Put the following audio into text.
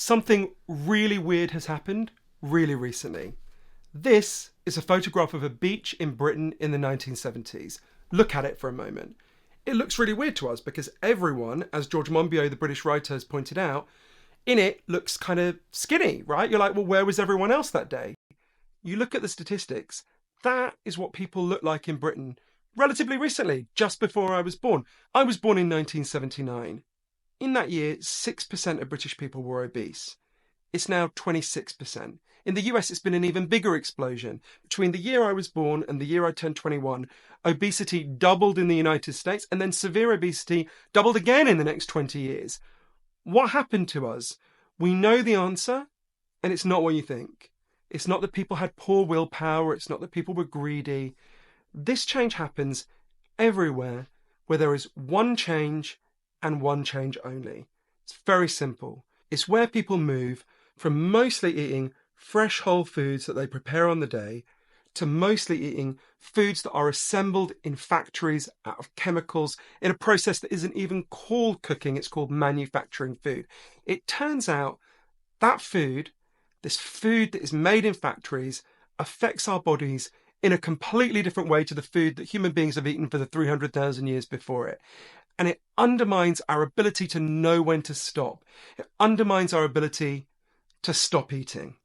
Something really weird has happened really recently. This is a photograph of a beach in Britain in the 1970s. Look at it for a moment. It looks really weird to us because everyone, as George Monbiot, the British writer, has pointed out, in it looks kind of skinny, right? You're like, well, where was everyone else that day? You look at the statistics, that is what people look like in Britain relatively recently, just before I was born. I was born in 1979. In that year, 6% of British people were obese. It's now 26%. In the US, it's been an even bigger explosion. Between the year I was born and the year I turned 21, obesity doubled in the United States, and then severe obesity doubled again in the next 20 years. What happened to us? We know the answer, and it's not what you think. It's not that people had poor willpower, it's not that people were greedy. This change happens everywhere where there is one change and one change only. It's very simple. It's where people move from mostly eating fresh whole foods that they prepare on the day to mostly eating foods that are assembled in factories out of chemicals in a process that isn't even called cooking, it's called manufacturing food. It turns out that food, this food that is made in factories, affects our bodies in a completely different way to the food that human beings have eaten for the 300,000 years before it. And it undermines our ability to know when to stop. It undermines our ability to stop eating.